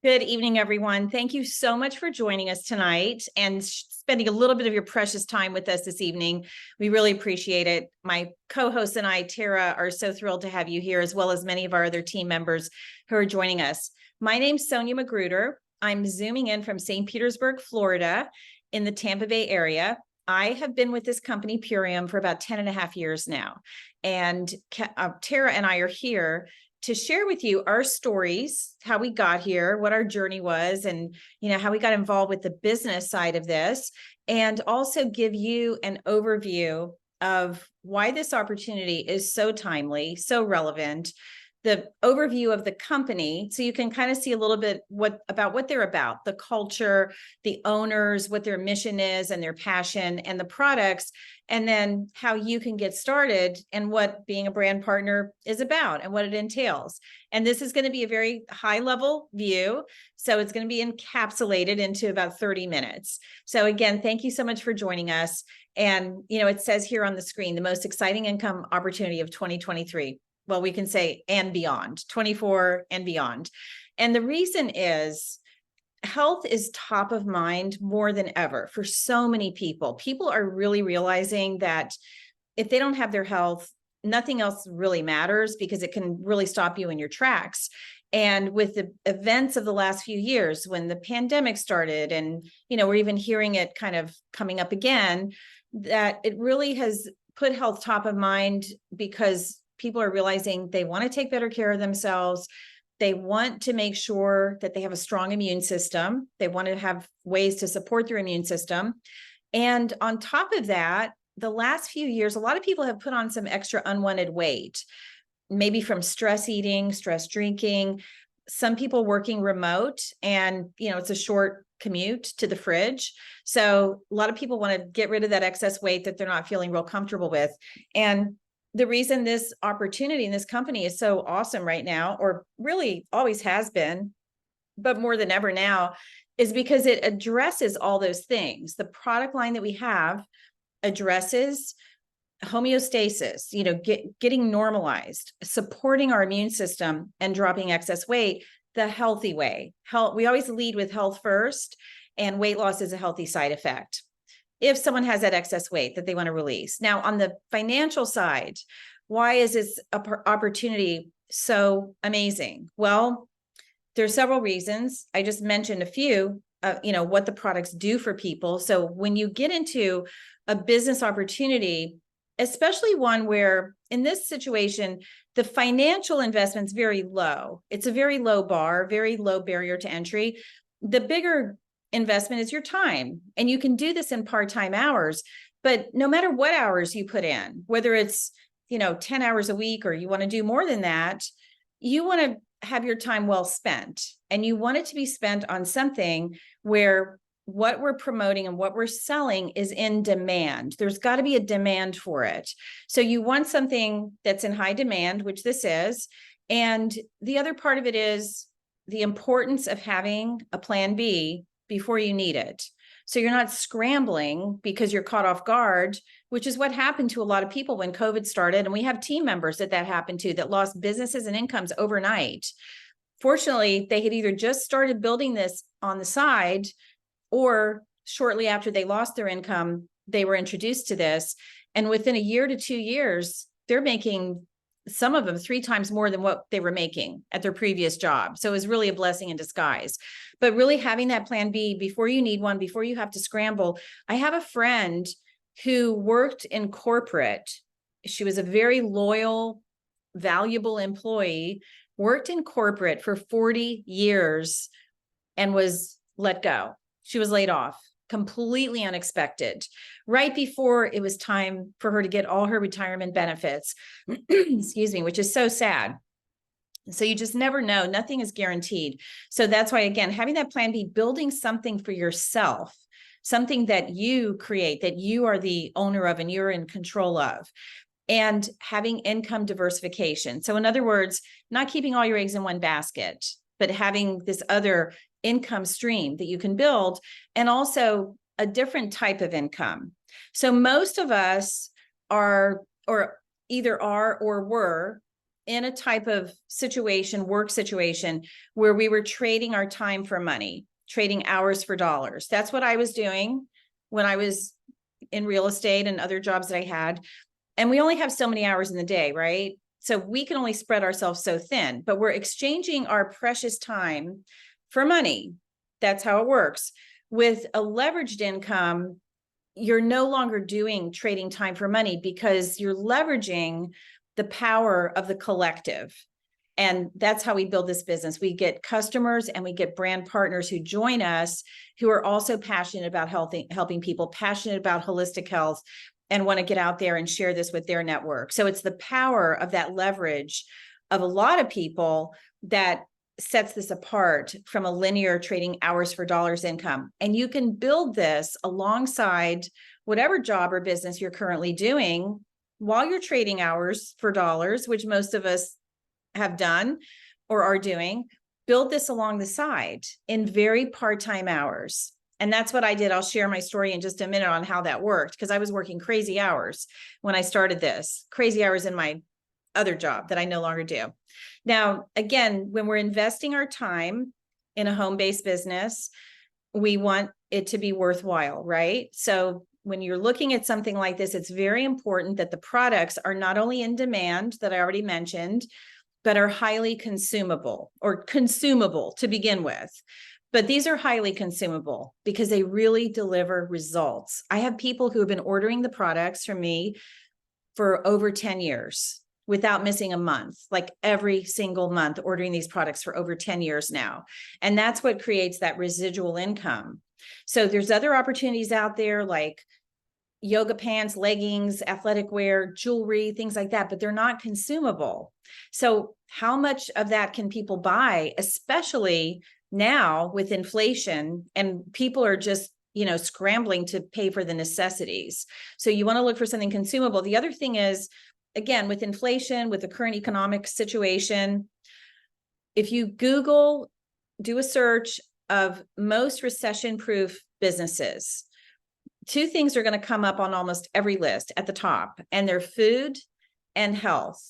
Good evening, everyone. Thank you so much for joining us tonight and spending a little bit of your precious time with us this evening. We really appreciate it. My co-host and I, Tara, are so thrilled to have you here, as well as many of our other team members who are joining us. My name's Sonia Magruder. I'm Zooming in from St. Petersburg, Florida, in the Tampa Bay area. I have been with this company, Purium, for about 10 and a half years now. And Tara and I are here to share with you our stories, how we got here, what our journey was, and how we got involved with the business side of this, and also give you an overview of why this opportunity is so timely, so relevant, the overview of the company, so you can kind of see a little bit about what they're about, the culture, the owners, what their mission is and their passion, and the products, and then how you can get started and what being a brand partner is about and what it entails. And this is going to be a very high level view. So it's going to be encapsulated into about 30 minutes. So again, thank you so much for joining us. And, it says here on the screen, the most exciting income opportunity of 2023. Well, we can say and beyond, 24 and beyond. And the reason is health is top of mind more than ever for so many people. People are really realizing that if they don't have their health, nothing else really matters, because it can really stop you in your tracks. And with the events of the last few years, when the pandemic started, and we're even hearing it kind of coming up again, that it really has put health top of mind, because people are realizing they want to take better care of themselves. They want to make sure that they have a strong immune system. They want to have ways to support their immune system. And on top of that, the last few years, a lot of people have put on some extra unwanted weight, maybe from stress eating, stress drinking, some people working remote, and it's a short commute to the fridge. So a lot of people want to get rid of that excess weight that they're not feeling real comfortable with. And the reason this opportunity in this company is so awesome right now, or really always has been, but more than ever now, is because it addresses all those things. The product line that we have addresses homeostasis, getting normalized, supporting our immune system, and dropping excess weight the healthy way. We always lead with health first, and weight loss is a healthy side effect if someone has that excess weight that they want to release. Now, on the financial side, why is this opportunity so amazing? Well, there's several reasons. I just mentioned a few, what the products do for people. So when you get into a business opportunity, especially one where in this situation, the financial investment's very low. It's a very low bar, very low barrier to entry. The bigger investment is your time, and you can do this in part-time hours. But no matter what hours you put in, whether it's 10 hours a week or you want to do more than that, you want to have your time well spent, and you want it to be spent on something where what we're promoting and what we're selling is in demand. There's got to be a demand for it. So you want something that's in high demand, which this is. And the other part of it is the importance of having a plan B before you need it. So you're not scrambling because you're caught off guard, which is what happened to a lot of people when COVID started. And we have team members that happened to, that lost businesses and incomes overnight. Fortunately, they had either just started building this on the side, or shortly after they lost their income, they were introduced to this. And within a year to 2 years, they're making, some of them 3 times more than what they were making at their previous job. So it was really a blessing in disguise. But really having that plan B before you need one, before you have to scramble. I have a friend who worked in corporate. She was a very loyal, valuable employee, worked in corporate for 40 years and was let go. She was laid off, completely unexpected, right before it was time for her to get all her retirement benefits, excuse me, which is so sad. So you just never know. Nothing is guaranteed. So that's why, again, having that plan B, building something for yourself, something that you create, that you are the owner of and you're in control of, and having income diversification. So in other words, not keeping all your eggs in one basket, but having this other income stream that you can build, and also a different type of income. So most of us are, or either are or were in a type of situation, work situation, where we were trading our time for money, trading hours for dollars. That's what I was doing when I was in real estate and other jobs that I had. And we only have so many hours in the day, right? So we can only spread ourselves so thin, but we're exchanging our precious time for money. That's how it works. With a leveraged income, you're no longer doing trading time for money because you're leveraging the power of the collective. And that's how we build this business. We get customers and we get brand partners who join us, who are also passionate about helping people, passionate about holistic health, and want to get out there and share this with their network. So it's the power of that leverage of a lot of people that sets this apart from a linear trading hours for dollars income. And you can build this alongside whatever job or business you're currently doing while you're trading hours for dollars, which most of us have done or are doing. Build this along the side in very part-time hours. And that's what I did. I'll share my story in just a minute on how that worked, because I was working crazy hours when I started this, crazy hours in my other job that I no longer do. Now, again, when we're investing our time in a home-based business, we want it to be worthwhile, right? So when you're looking at something like this, it's very important that the products are not only in demand, that I already mentioned, but are highly consumable or consumable to begin with. But these are highly consumable because they really deliver results. I have people who have been ordering the products from me for over 10 years without missing a month, like every single month, ordering these products for over 10 years now. And that's what creates that residual income. So there's other opportunities out there like yoga pants, leggings, athletic wear, jewelry, things like that, but they're not consumable. So how much of that can people buy, especially now with inflation, and people are just, scrambling to pay for the necessities. So you want to look for something consumable. The other thing is, again, with inflation, with the current economic situation, if you Google, do a search of most recession-proof businesses, two things are going to come up on almost every list at the top, and they're food and health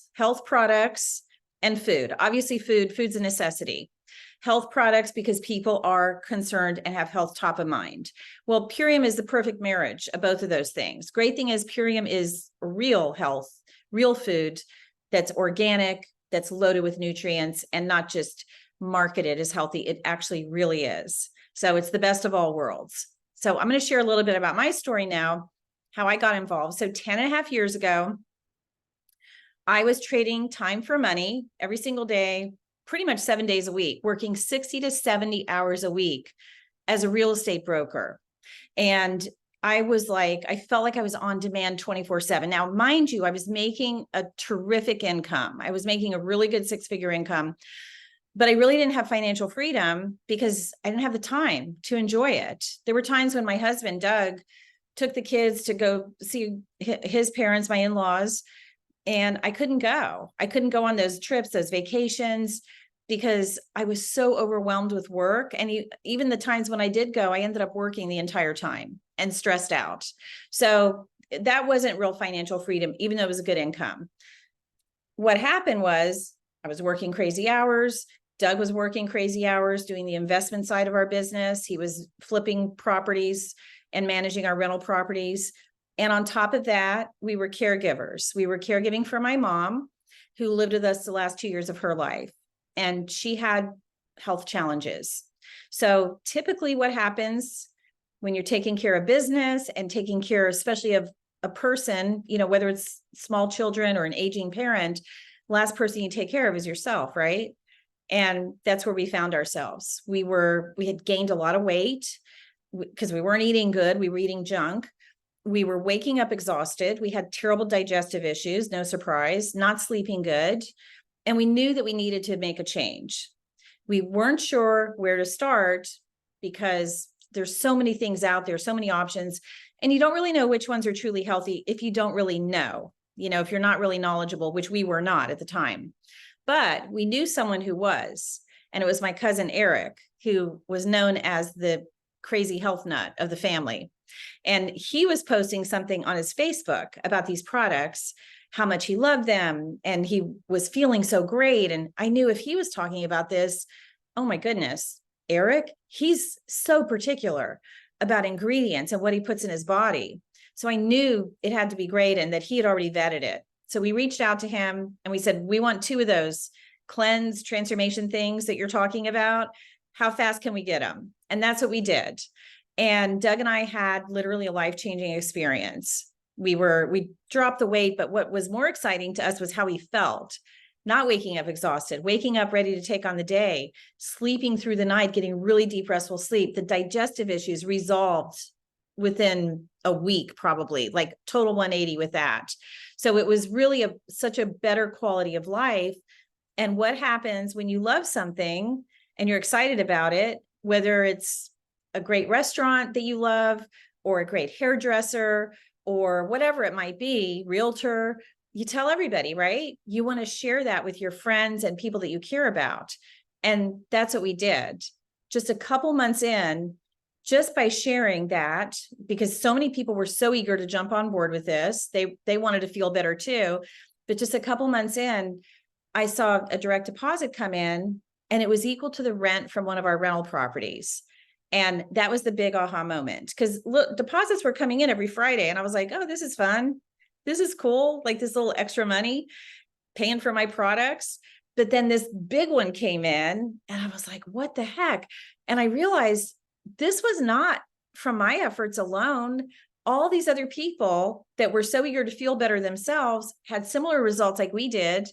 products and food. Obviously, food's a necessity. Health products because people are concerned and have health top of mind. Well, Purium is the perfect marriage of both of those things. Great thing is Purium is real health, real food that's organic, that's loaded with nutrients, and not just marketed as healthy. It actually really is. So it's the best of all worlds. So I'm going to share a little bit about my story now, how I got involved. So 10 and a half years ago, I was trading time for money every single day, pretty much 7 days a week, working 60 to 70 hours a week as a real estate broker. And I felt like I was on demand 24/7. Now, mind you, I was making a terrific income. I was making a really good 6-figure income, but I really didn't have financial freedom because I didn't have the time to enjoy it. There were times when my husband, Doug, took the kids to go see his parents, my in-laws, and I couldn't go. I couldn't go on those trips, those vacations, because I was so overwhelmed with work. And even the times when I did go, I ended up working the entire time and stressed out. So that wasn't real financial freedom, even though it was a good income. What happened was I was working crazy hours. Doug was working crazy hours doing the investment side of our business. He was flipping properties and managing our rental properties. And on top of that, we were caregivers. We were caregiving for my mom, who lived with us the last 2 years of her life. And she had health challenges. So typically what happens when you're taking care of business and taking care, especially of a person, whether it's small children or an aging parent, last person you take care of is yourself, right? And that's where we found ourselves. We had gained a lot of weight because we weren't eating good. We were eating junk. We were waking up exhausted. We had terrible digestive issues, no surprise, not sleeping good. And we knew that we needed to make a change. We weren't sure where to start because there's so many things out there, so many options, and you don't really know which ones are truly healthy if you don't really know, if you're not really knowledgeable, which we were not at the time. But we knew someone who was, and it was my cousin Eric, who was known as the crazy health nut of the family. And he was posting something on his Facebook about these products. how much he loved them and he was feeling so great. And I knew if he was talking about this, oh my goodness, Eric, he's so particular about ingredients and what he puts in his body. So I knew it had to be great and that he had already vetted it. So we reached out to him and we said, we want 2 of those cleanse transformation things that you're talking about. How fast can we get them? And that's what we did. And Doug and I had literally a life-changing experience. We dropped the weight, but what was more exciting to us was how we felt. Not waking up exhausted, waking up ready to take on the day, sleeping through the night, getting really deep, restful sleep. The digestive issues resolved within a week, probably, like total 180 with that. So it was really such a better quality of life. And what happens when you love something and you're excited about it, whether it's a great restaurant that you love or a great hairdresser or whatever it might be, realtor, you tell everybody, right? You want to share that with your friends and people that you care about. And that's what we did. Just a couple months in, just by sharing that, because so many people were so eager to jump on board with this, they wanted to feel better too. But just a couple months in, I saw a direct deposit come in and it was equal to the rent from one of our rental properties. And that was the big aha moment, because look, deposits were coming in every Friday. And I was like, oh, this is fun. This is cool. Like this little extra money paying for my products. But then this big one came in and I was like, what the heck? And I realized this was not from my efforts alone. All these other people that were so eager to feel better themselves had similar results like we did.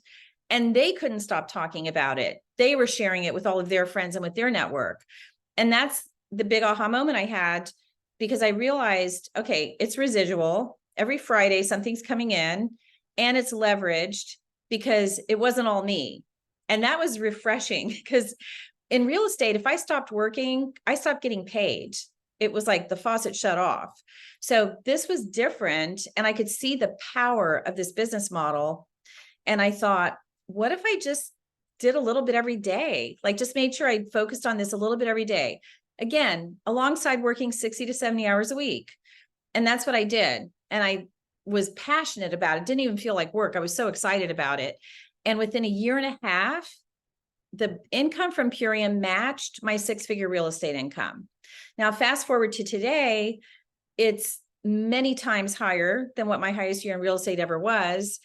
And they couldn't stop talking about it. They were sharing it with all of their friends and with their network. And that's the big aha moment I had, because I realized, okay, it's residual. Every Friday, something's coming in and it's leveraged because it wasn't all me. And that was refreshing, because in real estate, if I stopped working, I stopped getting paid. It was like the faucet shut off. So this was different. And I could see the power of this business model. And I thought, what if I just did a little bit every day? Like just made sure I focused on this a little bit every day. Again, alongside working 60 to 70 hours a week. And that's what I did. And I was passionate about it. Didn't even feel like work. I was so excited about it. And within a year and a half, the income from Purium matched my 6-figure real estate income. Now, fast forward to today, it's many times higher than what my highest year in real estate ever was.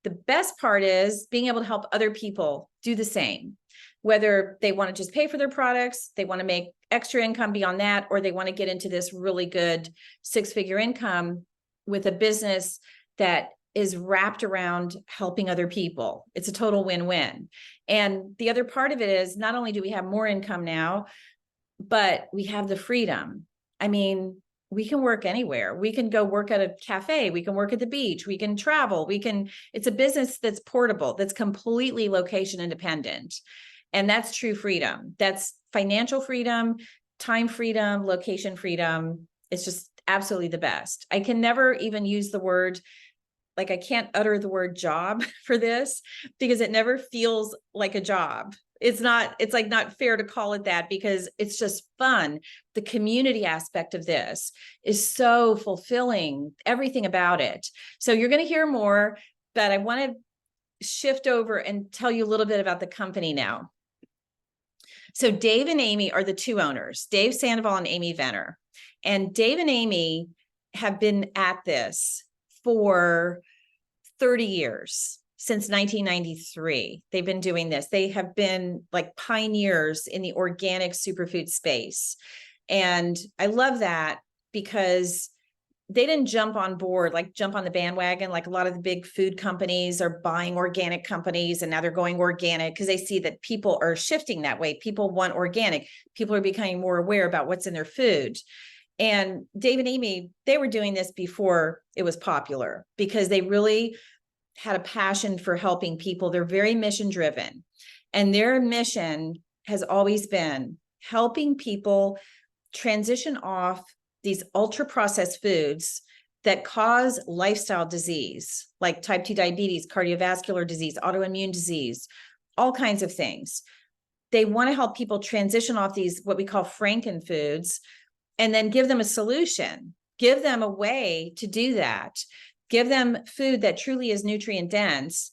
The best part is being able to help other people do the same, whether they want to just pay for their products, they want to make extra income beyond that, or they want to get into this really good 6-figure income with a business that is wrapped around helping other people. It's a total win-win. And the other part of it is not only do we have more income now, but we have the freedom. I mean, we can work anywhere. We can go work at a cafe. We can work at the beach. We can travel. It's a business that's portable, that's completely location independent. And that's true freedom. That's financial freedom, time freedom, location freedom. It's just absolutely the best. I can never even use the word, like I can't utter the word job for this because it never feels like a job. It's like not fair to call it that because it's just fun. The community aspect of this is so fulfilling, everything about it. So you're going to hear more, but I want to shift over and tell you a little bit about the company now. So Dave and Amy are the 2 owners, Dave Sandoval and Amy Venner. And Dave and Amy have been at this for 30 years. Since 1993, they've been doing this. They have been like pioneers in the organic superfood space. And I love that because they didn't jump on the bandwagon. Like a lot of the big food companies are buying organic companies and now they're going organic because they see that people are shifting that way. People want organic. People are becoming more aware about what's in their food. And Dave and Amy, they were doing this before it was popular because they really had a passion for helping people. They're very mission driven. And their mission has always been helping people transition off these ultra processed foods that cause lifestyle disease, like type 2 diabetes, cardiovascular disease, autoimmune disease, all kinds of things. They want to help people transition off these, what we call Franken foods, and then give them a solution, give them a way to do that give them food that truly is nutrient dense,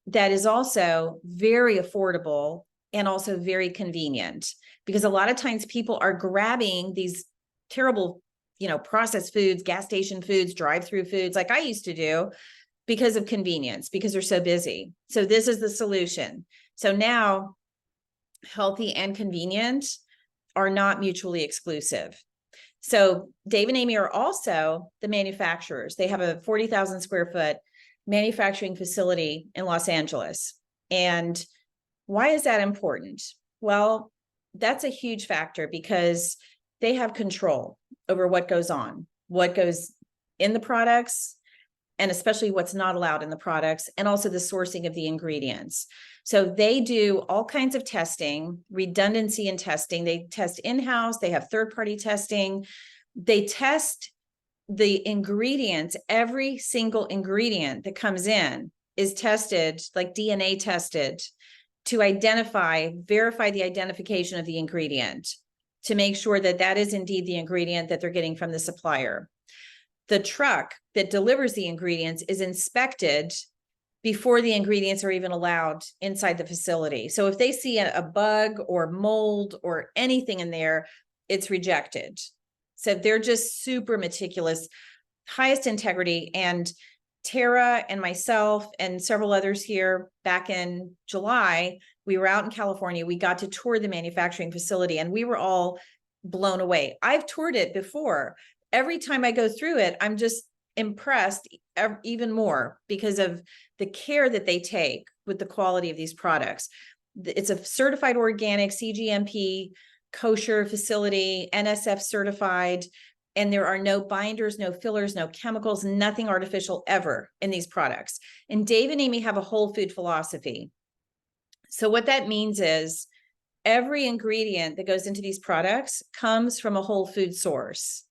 that is also very affordable and also very convenient. Because a lot of times people are grabbing these terrible, processed foods, gas station foods, drive-through foods, like I used to do, because of convenience, because they're so busy. So this is the solution. So now healthy and convenient are not mutually exclusive. So Dave and Amy are also the manufacturers. They have a 40,000 square foot manufacturing facility in Los Angeles. And why is that important? Well, that's a huge factor because they have control over what goes on, what goes in the products, and especially what's not allowed in the products, and also the sourcing of the ingredients. So they do all kinds of testing, redundancy in testing. They test in-house, they have third-party testing. They test the ingredients. Every single ingredient that comes in is tested, like DNA tested, to verify the identification of the ingredient, to make sure that that is indeed the ingredient that they're getting from the supplier. The truck that delivers the ingredients is inspected before the ingredients are even allowed inside the facility. So if they see a bug or mold or anything in there, it's rejected. So they're just super meticulous, highest integrity. And Tara and myself and several others here back in July, we were out in California. We got to tour the manufacturing facility and we were all blown away. I've toured it before. Every time I go through it, I'm just impressed even more because of the care that they take with the quality of these products. It's a certified organic, CGMP, kosher facility, NSF certified, and there are no binders, no fillers, no chemicals, nothing artificial ever in these products. And Dave and Amy have a whole food philosophy. So what that means is every ingredient that goes into these products comes from a whole food source.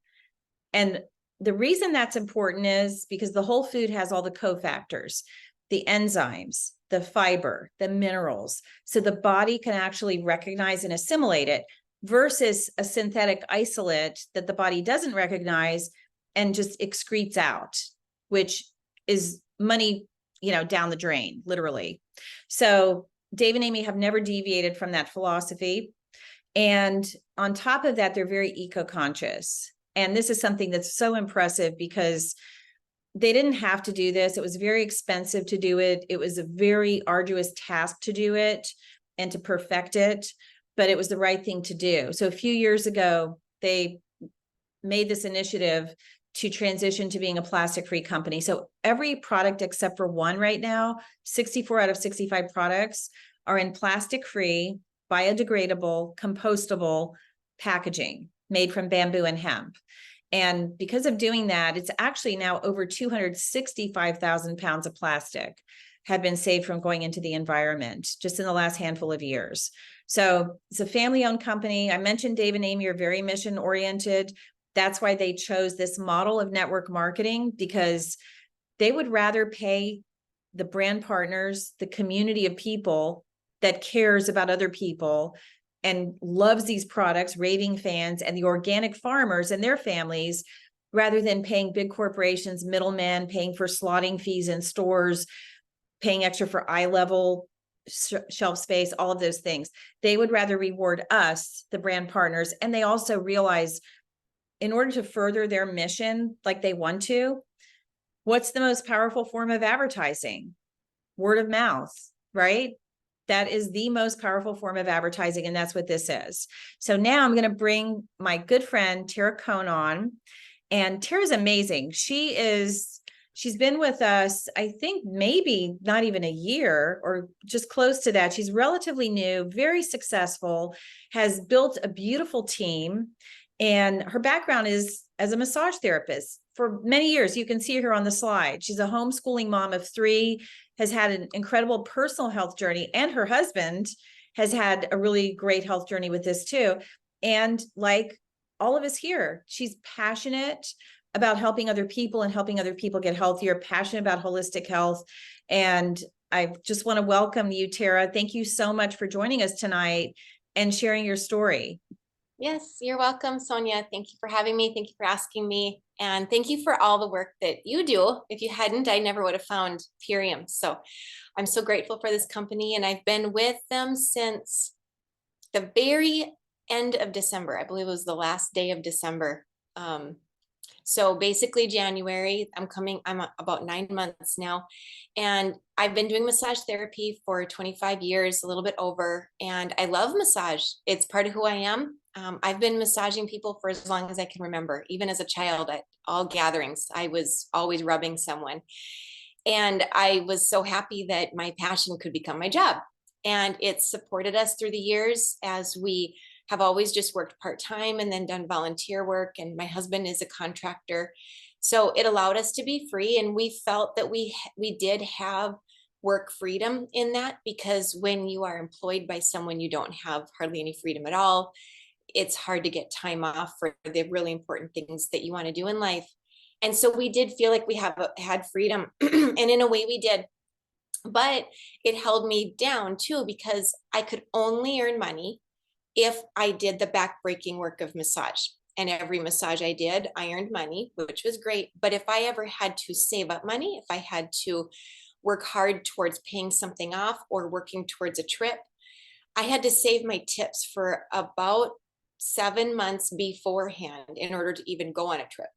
And the reason that's important is because the whole food has all the cofactors, the enzymes, the fiber, the minerals. So the body can actually recognize and assimilate it versus a synthetic isolate that the body doesn't recognize and just excretes out, which is money, down the drain, literally. So Dave and Amy have never deviated from that philosophy. And on top of that, they're very eco-conscious. And this is something that's so impressive because they didn't have to do this. It was very expensive to do it. It was a very arduous task to do it and to perfect it, but it was the right thing to do. So a few years ago, they made this initiative to transition to being a plastic-free company. So every product except for one right now, 64 out of 65 products are in plastic-free, biodegradable, compostable packaging made from bamboo and hemp. And because of doing that, it's actually now over 265,000 pounds of plastic have been saved from going into the environment just in the last handful of years. So it's a family-owned company. I mentioned Dave and Amy are very mission-oriented. That's why they chose this model of network marketing, because they would rather pay the brand partners, the community of people that cares about other people and loves these products, raving fans, and the organic farmers and their families, rather than paying big corporations, middlemen, paying for slotting fees in stores, paying extra for eye level shelf space, all of those things. They would rather reward us, the brand partners. And they also realize in order to further their mission like they want to, what's the most powerful form of advertising? Word of mouth, right? That is the most powerful form of advertising, and that's what this is. So now I'm going to bring my good friend, Tara Cohn, on. And Tara's amazing. She's been with us, I think maybe not even a year or just close to that. She's relatively new, very successful, has built a beautiful team. And her background is as a massage therapist for many years. You can see her on the slide. She's a homeschooling mom of 3, has had an incredible personal health journey, and her husband has had a really great health journey with this too. And like all of us here, she's passionate about helping other people and helping other people get healthier, passionate about holistic health. And I just want to welcome you, Tara. Thank you so much for joining us tonight and sharing your story. Yes, you're welcome, Sonia. Thank you for having me. Thank you for asking me. And thank you for all the work that you do. If you hadn't, I never would have found Purium. So I'm so grateful for this company, and I've been with them since the very end of December. I believe it was the last day of December. So basically January, I'm about 9 months now, and I've been doing massage therapy for 25 years, a little bit over, and I love massage. It's part of who I am. I've been massaging people for as long as I can remember. Even as a child at all gatherings, I was always rubbing someone. And I was so happy that my passion could become my job. And it's supported us through the years as we have always just worked part-time and then done volunteer work. And my husband is a contractor. So it allowed us to be free. And we felt that we did have work freedom in that, because when you are employed by someone, you don't have hardly any freedom at all. It's hard to get time off for the really important things that you want to do in life. And so we did feel like we had freedom, and in a way we did. But it held me down too, because I could only earn money if I did the backbreaking work of massage. And every massage I did, I earned money, which was great. But if I ever had to save up money, if I had to work hard towards paying something off or working towards a trip, I had to save my tips for about 7 months beforehand in order to even go on a trip.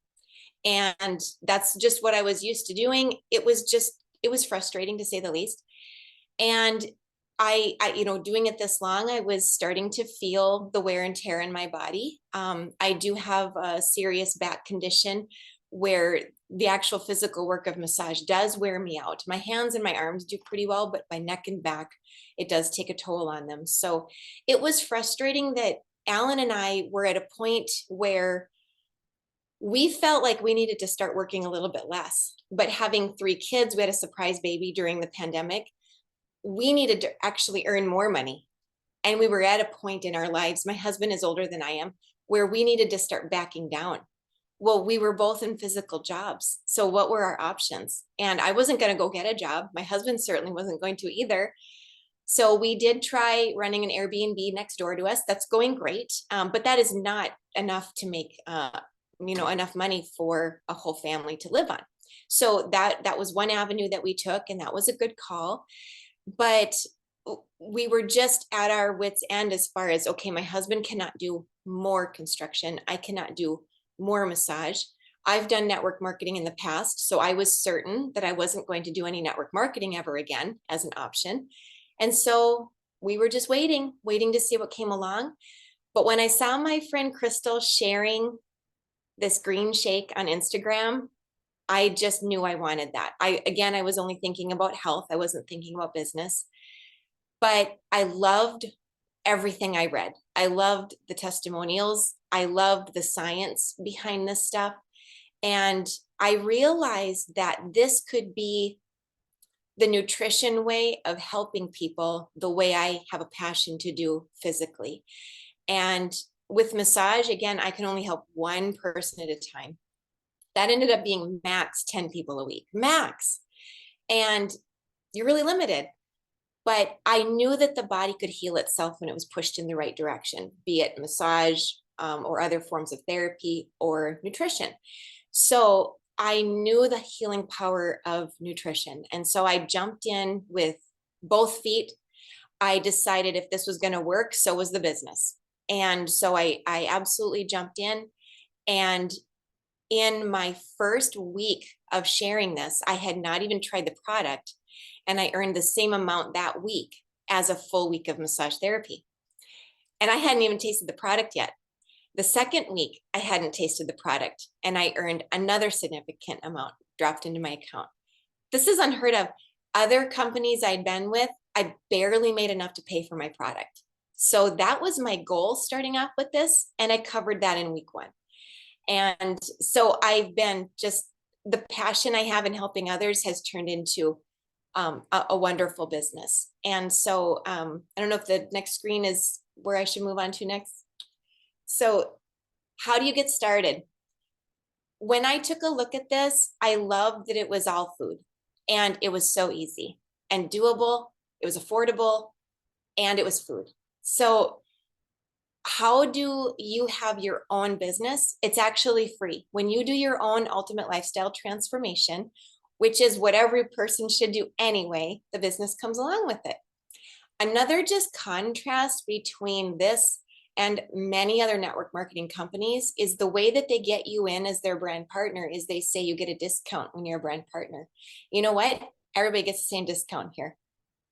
And that's just what I was used to doing. It was frustrating to say the least. And doing it this long, I was starting to feel the wear and tear in my body. I do have a serious back condition where the actual physical work of massage does wear me out. My hands and my arms do pretty well, but my neck and back, it does take a toll on them. So it was frustrating that Alan and I were at a point where we felt like we needed to start working a little bit less. But having 3 kids, we had a surprise baby during the pandemic. We needed to actually earn more money. And we were at a point in our lives, my husband is older than I am, where we needed to start backing down. Well, we were both in physical jobs. So what were our options? And I wasn't going to go get a job. My husband certainly wasn't going to either. So we did try running an Airbnb next door to us. That's going great. But that is not enough to make enough money for a whole family to live on. So that was one avenue that we took, and that was a good call. But we were just at our wits' end as far as, okay, my husband cannot do more construction. I cannot do more massage. I've done network marketing in the past, so I was certain that I wasn't going to do any network marketing ever again as an option. And so we were just waiting to see what came along. But when I saw my friend Crystal sharing this green shake on Instagram, I just knew I wanted that. I was only thinking about health. I wasn't thinking about business, but I loved everything I read. I loved the testimonials. I loved the science behind this stuff. And I realized that this could be the nutrition way of helping people the way I have a passion to do physically. And with massage, again, I can only help one person at a time. That ended up being max 10 people a week, max. And you're really limited. But I knew that the body could heal itself when it was pushed in the right direction, be it massage or other forms of therapy or nutrition. So I knew the healing power of nutrition. And so I jumped in with both feet. I decided if this was going to work, so was the business. And so I absolutely jumped in. And in my first week of sharing this, I had not even tried the product, and I earned the same amount that week as a full week of massage therapy. And I hadn't even tasted the product yet. The second week, I hadn't tasted the product, and I earned another significant amount dropped into my account. This is unheard of. Other companies I'd been with, I barely made enough to pay for my product. So that was my goal starting off with this, and I covered that in week 1. And so I've been just, the passion I have in helping others has turned into a wonderful business. And so I don't know if the next screen is where I should move on to next. So how do you get started? When I took a look at this, I loved that it was all food, and it was so easy and doable. It was affordable, and it was food. So how do you have your own business? It's actually free. When you do your own ultimate lifestyle transformation, which is what every person should do anyway, the business comes along with it. Another just contrast between this and many other network marketing companies is the way that they get you in as their brand partner is they say you get a discount when you're a brand partner. You know what? Everybody gets the same discount here.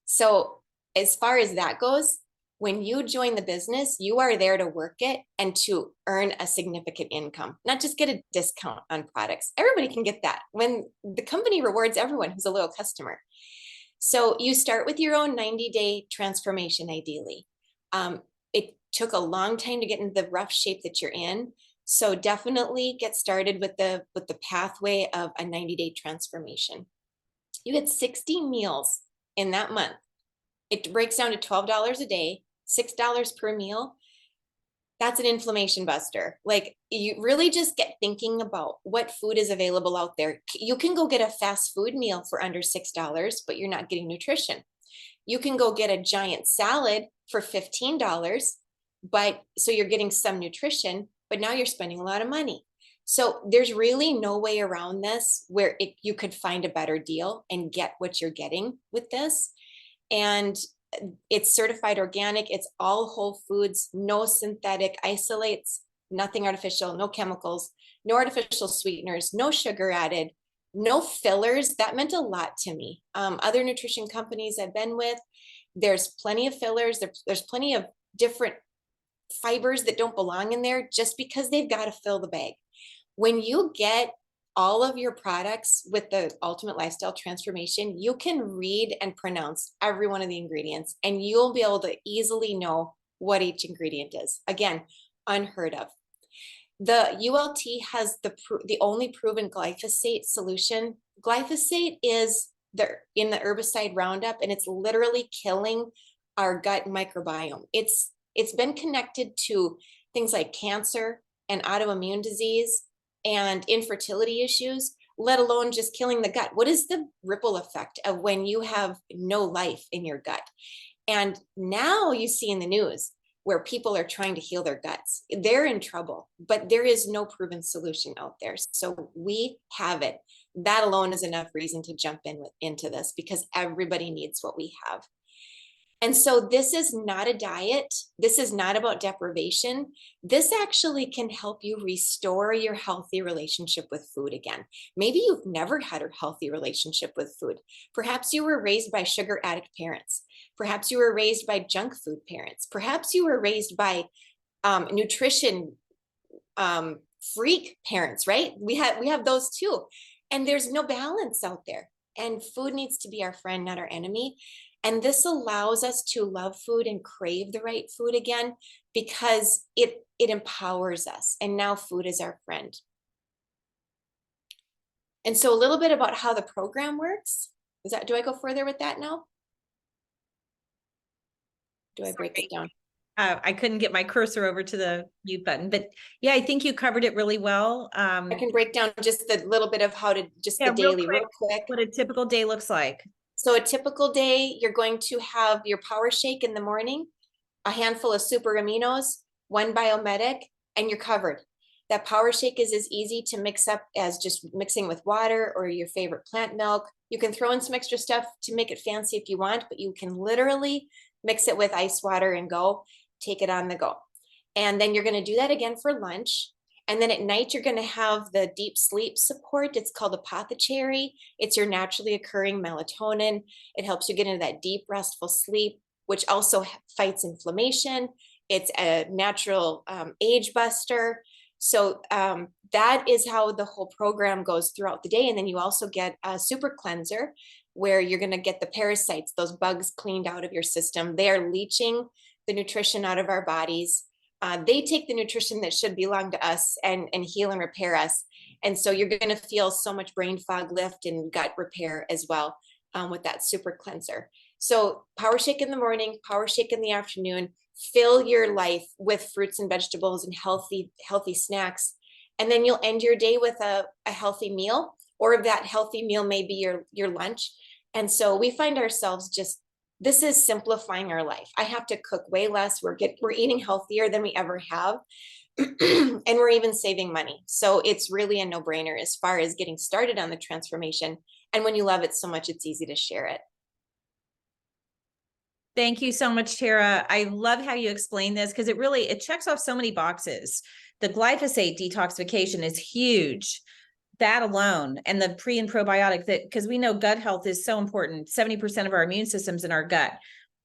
So as far as that goes, when you join the business, you are there to work it and to earn a significant income, not just get a discount on products. Everybody can get that when the company rewards everyone who's a loyal customer. So you start with your own 90-day transformation, ideally. It took a long time to get into the rough shape that you're in. So definitely get started with the pathway of a 90-day transformation. You get 60 meals in that month. It breaks down to $12 a day, $6 per meal. That's an inflammation buster. Like, you really just get thinking about what food is available out there. You can go get a fast food meal for under $6, but you're not getting nutrition. You can go get a giant salad for $15, but so you're getting some nutrition, but now you're spending a lot of money. So there's really no way around this where you could find a better deal and get what you're getting with this. And it's certified organic. It's all whole foods, no synthetic isolates, nothing artificial, no chemicals, no artificial sweeteners, no sugar added, no fillers. That meant a lot to me. Other nutrition companies I've been with, there's plenty of fillers. There's plenty of different fibers that don't belong in there just because they've got to fill the bag. When you get all of your products with the ultimate lifestyle transformation, you can read and pronounce every one of the ingredients, and you'll be able to easily know what each ingredient is. Again, unheard of. The ULT has the only proven glyphosate solution. Glyphosate is in the herbicide Roundup, and it's literally killing our gut microbiome. It's been connected to things like cancer and autoimmune disease and infertility issues, let alone just killing the gut. What is the ripple effect of when you have no life in your gut? And now you see in the news where people are trying to heal their guts. They're in trouble, but there is no proven solution out there. So we have it. That alone is enough reason to jump into this because everybody needs what we have. And so this is not a diet. This is not about deprivation. This actually can help you restore your healthy relationship with food again. Maybe you've never had a healthy relationship with food. Perhaps you were raised by sugar addict parents. Perhaps you were raised by junk food parents. Perhaps you were raised by nutrition freak parents, right? We have those too. And there's no balance out there. And food needs to be our friend, not our enemy. And this allows us to love food and crave the right food again because it empowers us. And now food is our friend. And so a little bit about how the program works. Do I go further with that now? Do I break it down? I couldn't get my cursor over to the mute button, but yeah, I think you covered it really well. I can break down just the little bit of how to the daily real quick. What a typical day looks like. So a typical day, you're going to have your power shake in the morning, a handful of super aminos, one biomedic, and you're covered. That power shake is as easy to mix up as just mixing with water or your favorite plant milk. You can throw in some extra stuff to make it fancy if you want, but you can literally mix it with ice water and take it on the go. And then you're going to do that again for lunch. And then at night, you're going to have the deep sleep support. It's called Apothecary. It's your naturally occurring melatonin. It helps you get into that deep, restful sleep, which also fights inflammation. It's a natural age buster. So that is how the whole program goes throughout the day. And then you also get a super cleanser where you're going to get the parasites, those bugs cleaned out of your system. They are leaching the nutrition out of our bodies. They take the nutrition that should belong to us and heal and repair us. And so you're going to feel so much brain fog lift and gut repair as well with that super cleanser. So power shake in the morning, power shake in the afternoon, fill your life with fruits and vegetables and healthy snacks. And then you'll end your day with a healthy meal, or that healthy meal may be your lunch. And so we find ourselves just this is simplifying our life. I have to cook way less. We're eating healthier than we ever have. And we're even saving money. So it's really a no-brainer as far as getting started on the transformation. And when you love it so much, it's easy to share it. Thank you so much, Tara. I love how you explain this because it checks off so many boxes. The glyphosate detoxification is huge. That alone, and the pre and probiotic, that because we know gut health is so important. 70% of our immune system's in our gut.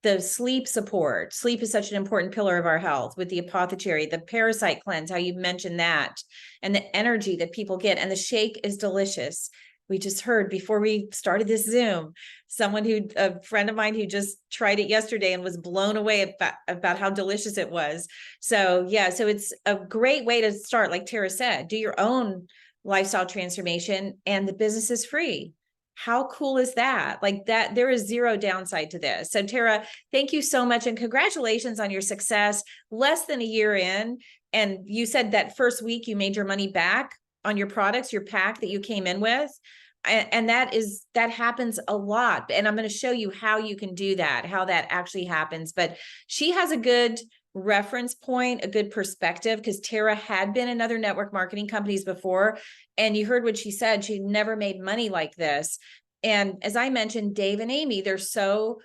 The sleep support. Sleep is such an important pillar of our health with the apothecary, the parasite cleanse, how you mentioned that, and the energy that people get. And the shake is delicious. We just heard before we started this Zoom, a friend of mine who just tried it yesterday and was blown away about how delicious it was. So yeah, so it's a great way to start. Like Tara said, do your own lifestyle transformation and the business is free. How cool is that? Like that, there is zero downside to this. So Tara, thank you so much and congratulations on your success. Less than a year in, and you said that first week you made your money back on your products, your pack that you came in with. And that happens a lot. And I'm going to show you how you can do that, how that actually happens. But she has a good reference point, a good perspective, because Tara had been in other network marketing companies before. And you heard what she said. She never made money like this. And as I mentioned, Dave and Amy, they're so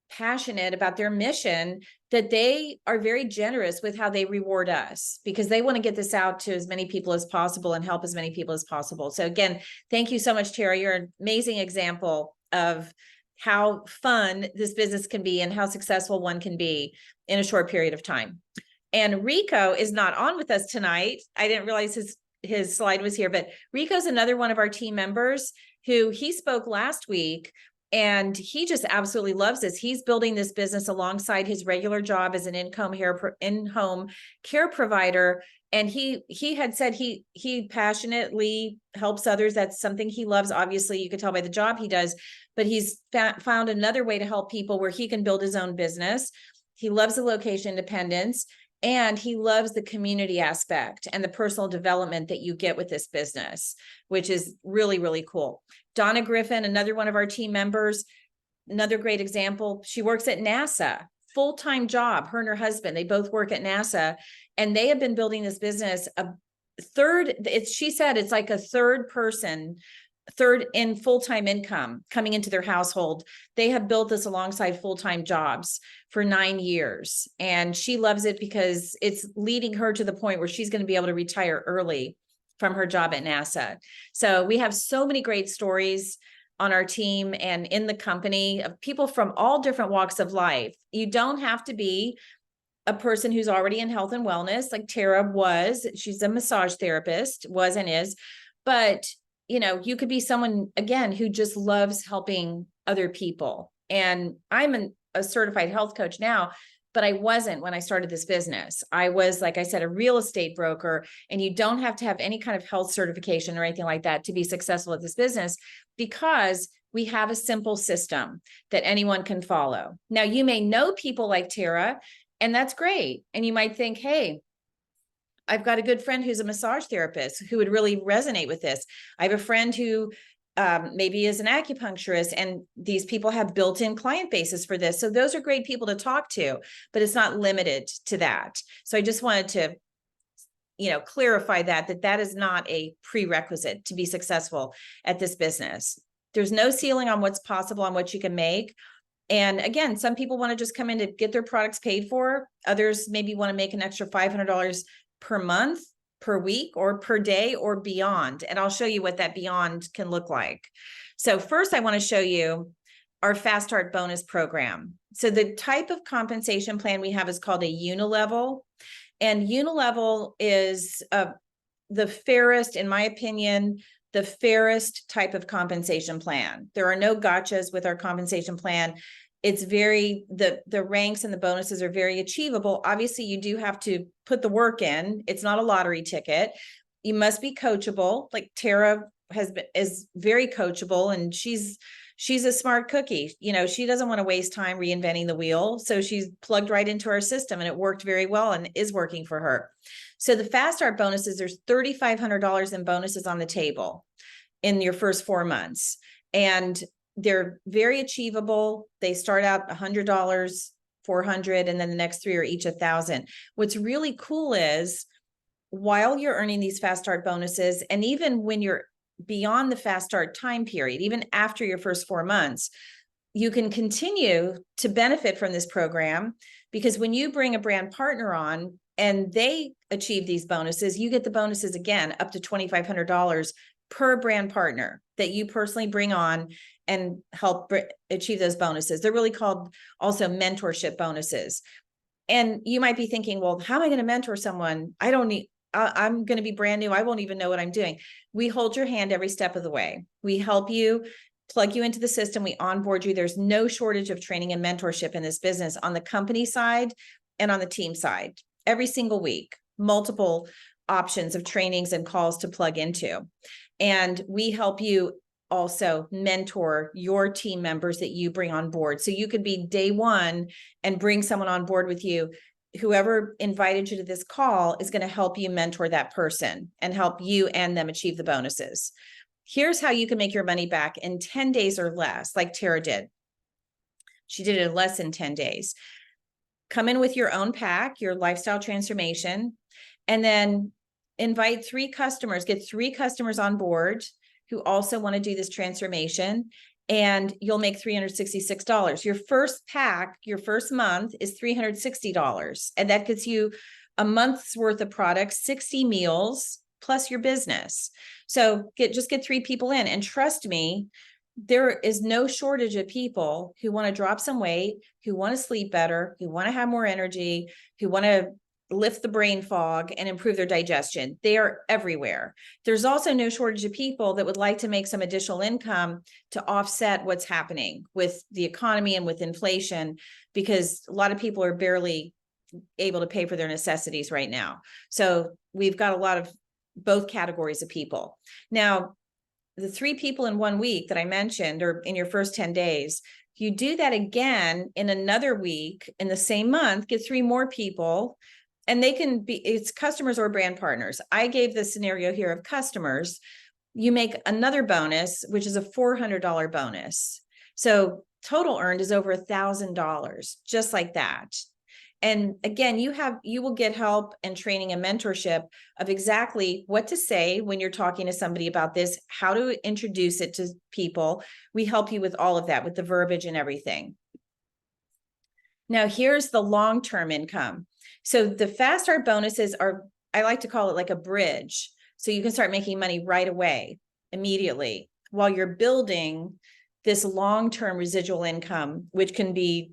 passionate about their mission that they are very generous with how they reward us because they want to get this out to as many people as possible and help as many people as possible. So again, thank you so much, Tara. You're an amazing example of how fun this business can be and how successful one can be in a short period of time. And Rico is not on with us tonight. I didn't realize his slide was here, but Rico's another one of our team members who he spoke last week. And he just absolutely loves this. He's building this business alongside his regular job as an in-home care provider. And he had said he passionately helps others. That's something he loves. Obviously, you could tell by the job he does, but he's found another way to help people where he can build his own business. He loves the location independence. And he loves the community aspect and the personal development that you get with this business, which is really, really cool. Donna Griffin, another one of our team members, another great example. She works at NASA, full-time job, her and her husband, they both work at NASA, and they have been building this business she said it's like a third in full-time income coming into their household. They have built this alongside full-time jobs for 9 years. And she loves it because it's leading her to the point where she's going to be able to retire early from her job at NASA. So we have so many great stories on our team and in the company of people from all different walks of life. You don't have to be a person who's already in health and wellness like Tara was. She's a massage therapist, was and is, but you could be someone, again, who just loves helping other people. And I'm a certified health coach now, but I wasn't when I started this business. I was, like I said, a real estate broker, and you don't have to have any kind of health certification or anything like that to be successful at this business because we have a simple system that anyone can follow. Now, you may know people like Tara, and that's great. And you might think, hey, I've got a good friend who's a massage therapist who would really resonate with this. I have a friend who maybe is an acupuncturist, and these people have built-in client bases for this. So those are great people to talk to, but it's not limited to that. So I just wanted to, clarify that is not a prerequisite to be successful at this business. There's no ceiling on what's possible, on what you can make. And again, some people want to just come in to get their products paid for. Others maybe want to make an extra $500 per month, per week, or per day, or beyond. And I'll show you what that beyond can look like. So first, I want to show you our Fast Start bonus program. So the type of compensation plan we have is called a unilevel. And unilevel is the fairest, in my opinion, the fairest type of compensation plan. There are no gotchas with our compensation plan. It's the ranks and the bonuses are very achievable. Obviously, you do have to put the work in. It's not a lottery ticket. You must be coachable. Like Tara is very coachable, and she's a smart cookie. She doesn't want to waste time reinventing the wheel. So she's plugged right into our system, and it worked very well and is working for her. So the Fast Start bonuses, there's $3,500 in bonuses on the table in your first 4 months. And they're very achievable. They start out $100, $400, and then the next 3 are each $1,000. What's really cool is while you're earning these fast start bonuses, and even when you're beyond the fast start time period, even after your first 4 months, you can continue to benefit from this program, because when you bring a brand partner on and they achieve these bonuses, you get the bonuses again, up to $2,500 per brand partner that you personally bring on and help achieve those bonuses. They're really called also mentorship bonuses. And you might be thinking, well, how am I going to mentor someone? I'm going to be brand new. I won't even know what I'm doing. We hold your hand every step of the way. We help you, plug you into the system. We onboard you. There's no shortage of training and mentorship in this business on the company side and on the team side. Every single week, multiple options of trainings and calls to plug into. And we help you also mentor your team members that you bring on board. So you could be day one and bring someone on board with you. Whoever invited you to this call is going to help you mentor that person and help you and them achieve the bonuses. Here's how you can make your money back in 10 days or less, like Tara did. She did it in less than 10 days. Come in with your own pack, your lifestyle transformation, and then invite 3 customers, get 3 customers on board who also want to do this transformation, and you'll make $366. Your first pack, your first month is $360, and that gets you a month's worth of products, 60 meals, plus your business. So just get 3 people in, and trust me, there is no shortage of people who want to drop some weight, who want to sleep better, who want to have more energy, who want to lift the brain fog and improve their digestion. They are everywhere. There's also no shortage of people that would like to make some additional income to offset what's happening with the economy and with inflation, because a lot of people are barely able to pay for their necessities right now. So we've got a lot of both categories of people. Now, the 3 people in 1 week that I mentioned, or in your first 10 days, you do that again in another week in the same month, get 3 more people, and they can be, it's customers or brand partners. I gave the scenario here of customers. You make another bonus, which is a $400 bonus. So total earned is over $1,000, just like that. And again, you will get help and training and mentorship of exactly what to say when you're talking to somebody about this, how to introduce it to people. We help you with all of that, with the verbiage and everything. Now, here's the long-term income. So the fast start bonuses are, I like to call it like a bridge. So you can start making money right away, immediately, while you're building this long-term residual income, which can be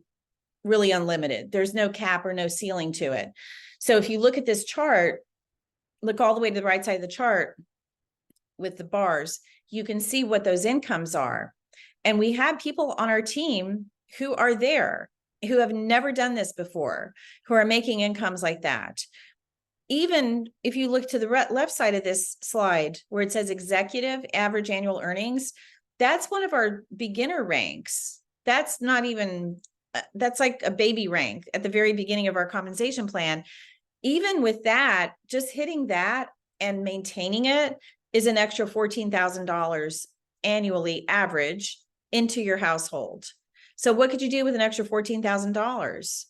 really unlimited. There's no cap or no ceiling to it. So if you look at this chart, look all the way to the right side of the chart with the bars, you can see what those incomes are. And we have people on our team who are there, who have never done this before, who are making incomes like that. Even if you look to the left side of this slide where it says executive average annual earnings, that's one of our beginner ranks. That's not even, that's like a baby rank at the very beginning of our compensation plan. Even with that, just hitting that and maintaining it is an extra $14,000 annually average into your household. So what could you do with an extra $14,000?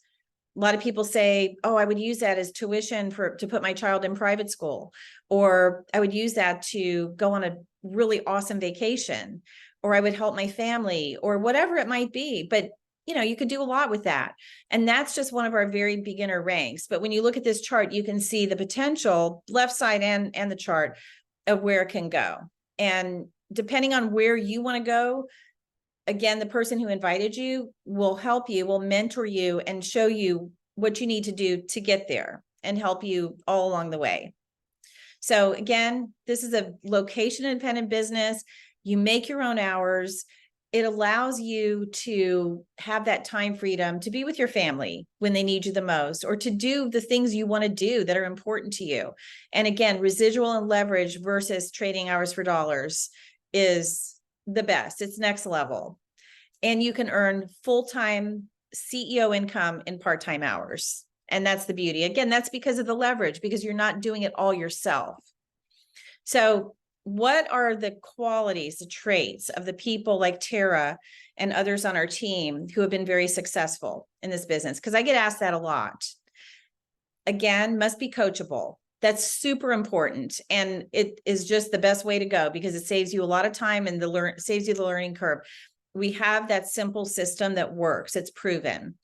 A lot of people say, oh, I would use that as tuition to put my child in private school, or I would use that to go on a really awesome vacation, or I would help my family, or whatever it might be. But you could do a lot with that. And that's just one of our very beginner ranks. But when you look at this chart, you can see the potential left side and the chart of where it can go. And depending on where you want to go, again, the person who invited you will help you, will mentor you and show you what you need to do to get there and help you all along the way. So again, this is a location independent business. You make your own hours. It allows you to have that time freedom to be with your family when they need you the most, or to do the things you want to do that are important to you. And again, residual and leverage versus trading hours for dollars is the best. It's next level. And you can earn full-time CEO income in part-time hours. And that's the beauty. Again, that's because of the leverage, because you're not doing it all yourself. So what are the qualities, the traits of the people like Tara and others on our team who have been very successful in this business? Because I get asked that a lot. Again, must be coachable. That's super important. And it is just the best way to go because it saves you a lot of time and saves you the learning curve. We have that simple system that works. It's proven.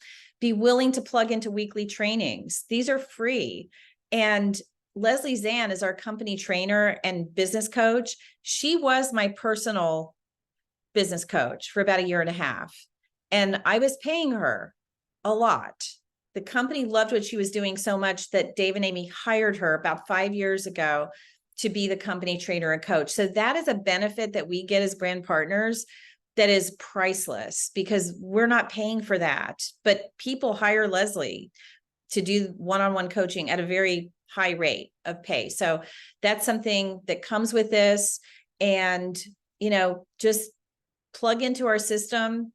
Be willing to plug into weekly trainings. These are free. And Leslie Zan is our company trainer and business coach. She was my personal business coach for about 1.5 years. And I was paying her a lot. The company loved what she was doing so much that Dave and Amy hired her about 5 years ago to be the company trainer and coach. So that is a benefit that we get as brand partners that is priceless because we're not paying for that. But people hire Leslie to do one-on-one coaching at a very high rate of pay. So that's something that comes with this. And, just plug into our system,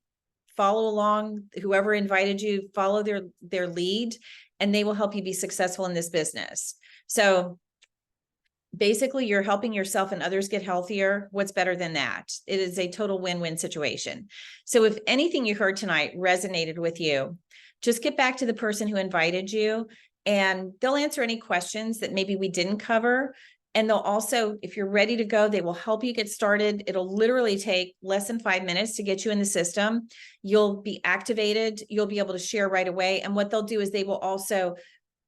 follow along, whoever invited you, follow their lead, and they will help you be successful in this business. So basically you're helping yourself and others get healthier. What's better than that? It is a total win-win situation. So if anything you heard tonight resonated with you, just get back to the person who invited you and they'll answer any questions that maybe we didn't cover. And they'll also, if you're ready to go, they will help you get started. It'll literally take less than 5 minutes to get you in the system. You'll be activated. You'll be able to share right away. And what they'll do is they will also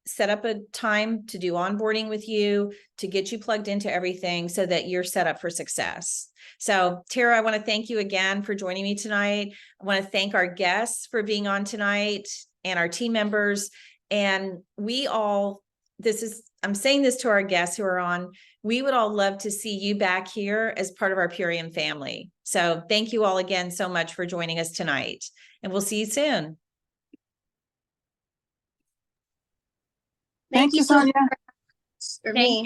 set up a time to do onboarding with you, to get you plugged into everything so that you're set up for success. So Tara, I want to thank you again for joining me tonight. I want to thank our guests for being on tonight and our team members. And I'm saying this to our guests who are on, we would all love to see you back here as part of our Purium family. So thank you all again so much for joining us tonight, and we'll see you soon. Thank you, Sonia. For me.